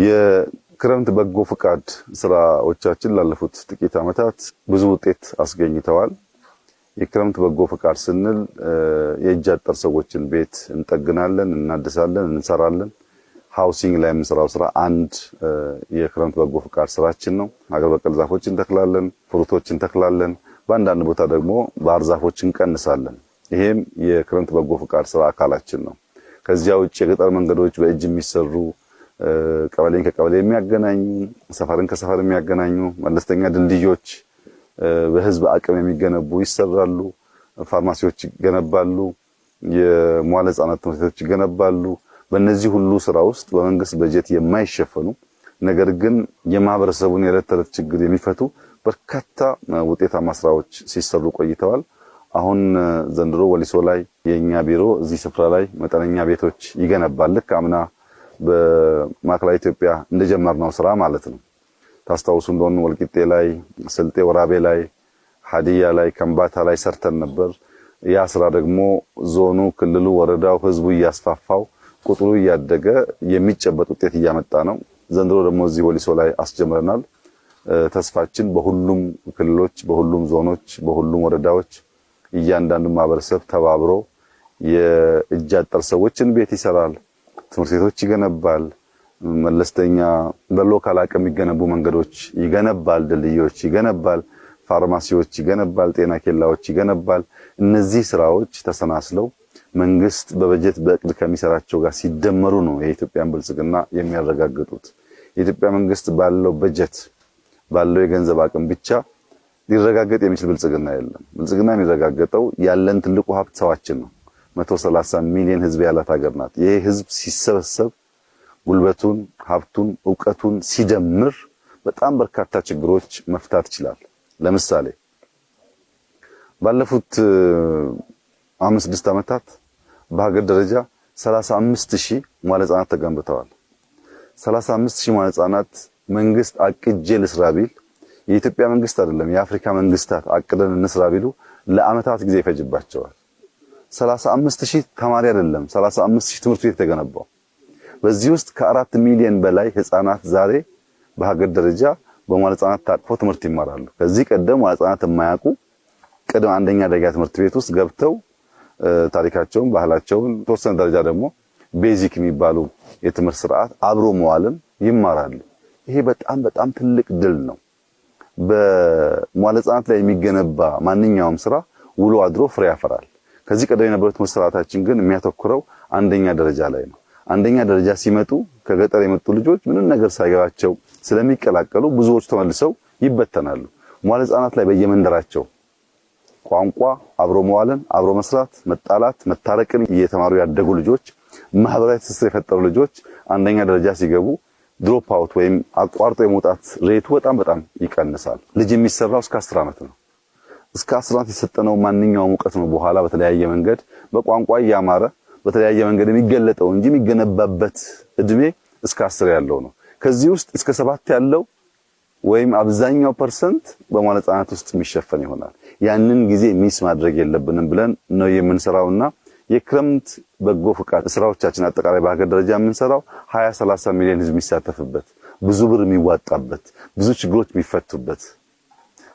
የክረምት በጎ ፍቃድ ስራዎቻችን ላለፉት ጥቂት ዓመታት ብዙ ውጤት አስገኝተዋል። የክረምት በጎ ፍቃድ ስንል የእጅ አጠር ሰዎችን ቤት እንጠግናለን፣ እናድሳለን፣ እንሰራለን። ሃውሲንግ ላይ የምንሰራው ስራ አንድ የክረምት በጎ ፍቃድ ስራችን ነው። ሀገር በቀል ዛፎችን እንተክላለን፣ ፍሩቶችን እንተክላለን። በአንዳንድ ቦታ ደግሞ ባህር ዛፎችን እንቀንሳለን። ይሄም የክረምት በጎ ፍቃድ ስራ አካላችን ነው። ከዚያ ውጭ የገጠር መንገዶች በእጅ የሚሰሩ ቀበሌን ከቀበሌ የሚያገናኙ፣ ሰፈርን ከሰፈር የሚያገናኙ መለስተኛ ድልድዮች በህዝብ አቅም የሚገነቡ ይሰራሉ። ፋርማሲዎች ይገነባሉ። የመዋለ ህጻናት ትምህርት ቤቶች ይገነባሉ። በእነዚህ ሁሉ ስራ ውስጥ በመንግስት በጀት የማይሸፈኑ ነገር ግን የማህበረሰቡን የዕለት ተዕለት ችግር የሚፈቱ በርካታ ውጤታማ ስራዎች ሲሰሩ ቆይተዋል። አሁን ዘንድሮ ወሊሶ ላይ የኛ ቢሮ እዚህ ስፍራ ላይ መጠነኛ ቤቶች ይገነባል። ልክ አምና በማዕከላዊ ኢትዮጵያ እንደጀመርነው ስራ ማለት ነው። ታስታውሱ እንደሆነ ወልቂጤ ላይ፣ ስልጤ ወራቤ ላይ፣ ሀዲያ ላይ፣ ከምባታ ላይ ሰርተን ነበር። ያ ስራ ደግሞ ዞኑ፣ ክልሉ፣ ወረዳው ህዝቡ እያስፋፋው ቁጥሩ እያደገ የሚጨበጥ ውጤት እያመጣ ነው። ዘንድሮ ደግሞ እዚህ ወሊሶ ላይ አስጀምረናል። ተስፋችን በሁሉም ክልሎች፣ በሁሉም ዞኖች፣ በሁሉም ወረዳዎች እያንዳንዱ ማህበረሰብ ተባብሮ የእጅ አጠር ሰዎችን ቤት ይሰራል፣ ትምህርት ቤቶች ይገነባል፣ መለስተኛ በሎካል አቅም የሚገነቡ መንገዶች ይገነባል፣ ድልድዮች ይገነባል፣ ፋርማሲዎች ይገነባል፣ ጤና ኬላዎች ይገነባል። እነዚህ ስራዎች ተሰናስለው መንግስት በበጀት በእቅድ ከሚሰራቸው ጋር ሲደመሩ ነው የኢትዮጵያን ብልጽግና የሚያረጋግጡት። የኢትዮጵያ መንግስት ባለው በጀት ባለው የገንዘብ አቅም ብቻ ሊረጋገጥ የሚችል ብልጽግና የለም። ብልጽግና የሚረጋገጠው ያለን ትልቁ ሀብት ሰዋችን ነው። 130 ሚሊዮን ህዝብ ያላት ሀገር ናት። ይሄ ህዝብ ሲሰበሰብ ጉልበቱን፣ ሀብቱን፣ ዕውቀቱን ሲደምር በጣም በርካታ ችግሮች መፍታት ይችላል። ለምሳሌ ባለፉት 5-6 ዓመታት በሀገር ደረጃ 35000 መዋለ ህጻናት ተገንብተዋል። 35000 መዋለ ህጻናት መንግስት አቅጄ ልስራ ቢል የኢትዮጵያ መንግስት አይደለም የአፍሪካ መንግስታት አቅደን እንስራ ቢሉ ለአመታት ጊዜ ይፈጅባቸዋል። 35000 ተማሪ አይደለም 35000 ትምህርት ቤት ተገነባው። በዚህ ውስጥ ከ4 ሚሊዮን በላይ ህፃናት ዛሬ በሀገር ደረጃ በመዋለ ህጻናት ታቅፈው ትምህርት ይማራሉ። ከዚህ ቀደም መዋለ ህጻናት የማያውቁ ቅድመ አንደኛ ደረጃ ትምህርት ቤት ውስጥ ገብተው ታሪካቸውን፣ ባህላቸውን ተወሰነ ደረጃ ደግሞ ቤዚክ የሚባሉ የትምህርት ስርዓት አብሮ መዋልን ይማራሉ። ይሄ በጣም ትልቅ ድል ነው። በመዋለ ህጻናት ላይ የሚገነባ ማንኛውም ስራ ውሎ አድሮ ፍሬ ያፈራል። ከዚህ ቀደም የነበረው ትምህርት ስርዓታችን ግን የሚያተኩረው አንደኛ ደረጃ ላይ ነው። አንደኛ ደረጃ ሲመጡ ከገጠር የመጡ ልጆች ምንም ነገር ሳይገባቸው ስለሚቀላቀሉ ብዙዎች ተመልሰው ይበተናሉ። መዋለ ህጻናት ላይ በየመንደራቸው ቋንቋ፣ አብሮ መዋልን፣ አብሮ መስራት፣ መጣላት፣ መታረቅን እየተማሩ ያደጉ ልጆች፣ ማህበራዊ ትስስር የፈጠሩ ልጆች አንደኛ ደረጃ ሲገቡ ድሮፕ አውት ወይም አቋርጦ የመውጣት ሬቱ በጣም ይቀንሳል። ልጅ የሚሰራው እስከ 10 ዓመት ነው። እስከ 10 ዓመት የሰጠነው ማንኛውም ዕውቀት ነው በኋላ በተለያየ መንገድ በቋንቋ እያማረ በተለያየ መንገድ የሚገለጠው እንጂ የሚገነባበት እድሜ እስከ 10 ያለው ነው። ከዚህ ውስጥ እስከ 7 ያለው ወይም አብዛኛው ፐርሰንት በመዋለ ህጻናት ውስጥ የሚሸፈን ይሆናል። ያንን ጊዜ ሚስ ማድረግ የለብንም ብለን ነው የምንሰራውና የክረምት በጎ ፍቃድ ስራዎቻችን አጠቃላይ በሀገር ደረጃ የምንሰራው 20-30 ሚሊዮን ህዝብ የሚሳተፍበት፣ ብዙ ብር የሚዋጣበት፣ ብዙ ችግሮች የሚፈቱበት፣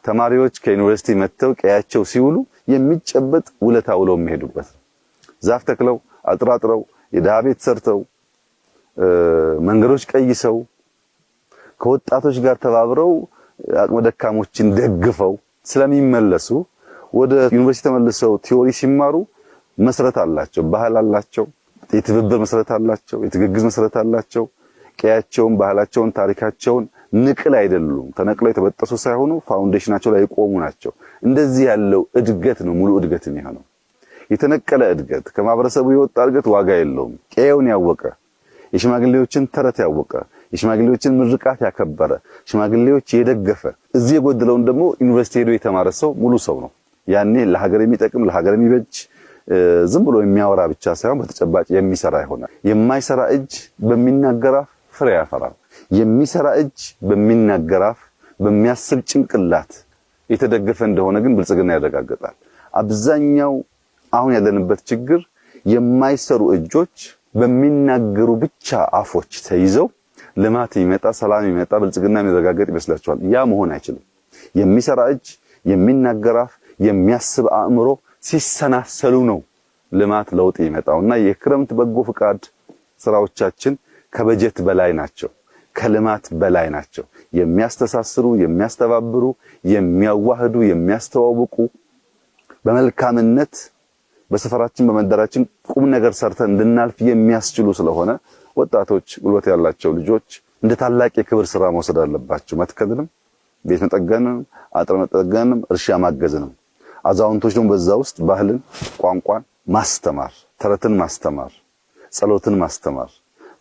ተማሪዎች ከዩኒቨርሲቲ መጥተው ቀያቸው ሲውሉ የሚጨበጥ ውለታ ውለው የሚሄዱበት፣ ዛፍ ተክለው አጥራጥረው የድሃ ቤት ሰርተው መንገዶች ቀይሰው ከወጣቶች ጋር ተባብረው አቅመ ደካሞችን ደግፈው ስለሚመለሱ ወደ ዩኒቨርሲቲ ተመልሰው ቲዮሪ ሲማሩ መሰረት አላቸው፣ ባህል አላቸው፣ የትብብር መሰረት አላቸው፣ የትግግዝ መሰረት አላቸው። ቀያቸውን፣ ባህላቸውን፣ ታሪካቸውን ንቅል አይደሉም። ተነቅለው የተበጠሱ ሳይሆኑ ፋውንዴሽናቸው ላይ የቆሙ ናቸው። እንደዚህ ያለው እድገት ነው ሙሉ እድገት የሚሆነው። የተነቀለ እድገት ከማህበረሰቡ የወጣ እድገት ዋጋ የለውም። ቀየውን ያወቀ የሽማግሌዎችን ተረት ያወቀ የሽማግሌዎችን ምርቃት ያከበረ ሽማግሌዎች የደገፈ እዚህ የጎደለውን ደግሞ ዩኒቨርሲቲ ሄዶ የተማረ ሰው ሙሉ ሰው ነው። ያኔ ለሀገር የሚጠቅም ለሀገር የሚበጅ ዝም ብሎ የሚያወራ ብቻ ሳይሆን በተጨባጭ የሚሰራ ይሆናል። የማይሰራ እጅ በሚናገር አፍ ፍሬ ያፈራል። የሚሰራ እጅ በሚናገር አፍ በሚያስብ ጭንቅላት የተደገፈ እንደሆነ ግን ብልጽግና ያረጋግጣል። አብዛኛው አሁን ያለንበት ችግር የማይሰሩ እጆች በሚናገሩ ብቻ አፎች ተይዘው ልማት ይመጣ፣ ሰላም ይመጣ፣ ብልጽግና የሚረጋገጥ ይመስላችኋል? ያ መሆን አይችልም። የሚሰራ እጅ፣ የሚናገር አፍ፣ የሚያስብ አእምሮ ሲሰናሰሉ ነው ልማት ለውጥ ይመጣውና የክረምት በጎ ፍቃድ ስራዎቻችን ከበጀት በላይ ናቸው፣ ከልማት በላይ ናቸው። የሚያስተሳስሩ፣ የሚያስተባብሩ፣ የሚያዋህዱ፣ የሚያስተዋውቁ በመልካምነት በሰፈራችን በመንደራችን ቁም ነገር ሰርተን እንድናልፍ የሚያስችሉ ስለሆነ ወጣቶች፣ ጉልበት ያላቸው ልጆች እንደ ታላቅ የክብር ስራ መውሰድ አለባቸው። መትከልንም፣ ቤት መጠገንም፣ አጥር መጠገንም፣ እርሻ ማገዝንም። አዛውንቶች ደግሞ በዛ ውስጥ ባህልን፣ ቋንቋን ማስተማር፣ ተረትን ማስተማር፣ ጸሎትን ማስተማር፣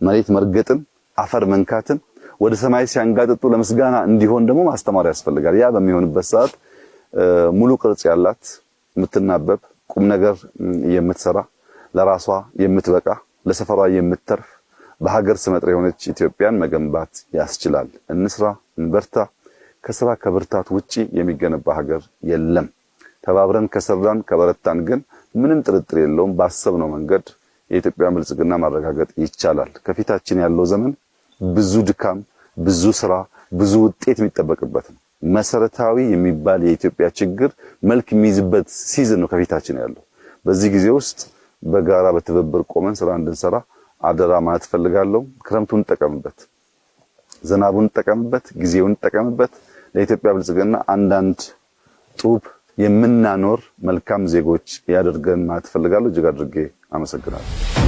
መሬት መርገጥን፣ አፈር መንካትን ወደ ሰማይ ሲያንጋጥጡ ለምስጋና እንዲሆን ደግሞ ማስተማር ያስፈልጋል። ያ በሚሆንበት ሰዓት ሙሉ ቅርጽ ያላት የምትናበብ ቁም ነገር የምትሰራ ለራሷ የምትበቃ ለሰፈሯ የምትተርፍ በሀገር ስመጥር የሆነች ኢትዮጵያን መገንባት ያስችላል። እንስራ፣ እንበርታ። ከስራ ከብርታት ውጪ የሚገነባ ሀገር የለም። ተባብረን ከሰራን ከበረታን ግን ምንም ጥርጥር የለውም ባሰብነው መንገድ የኢትዮጵያን ብልጽግና ማረጋገጥ ይቻላል። ከፊታችን ያለው ዘመን ብዙ ድካም፣ ብዙ ስራ፣ ብዙ ውጤት የሚጠበቅበት ነው። መሰረታዊ የሚባል የኢትዮጵያ ችግር መልክ የሚይዝበት ሲዝን ነው ከፊታችን ያለው። በዚህ ጊዜ ውስጥ በጋራ በትብብር ቆመን ስራ እንድንሰራ አደራ ማለት ፈልጋለሁ። ክረምቱን እንጠቀምበት፣ ዝናቡን እንጠቀምበት፣ ጊዜውን እንጠቀምበት። ለኢትዮጵያ ብልጽግና አንዳንድ ጡብ የምናኖር መልካም ዜጎች ያደርገን ማለት ፈልጋለሁ። እጅግ አድርጌ አመሰግናለሁ።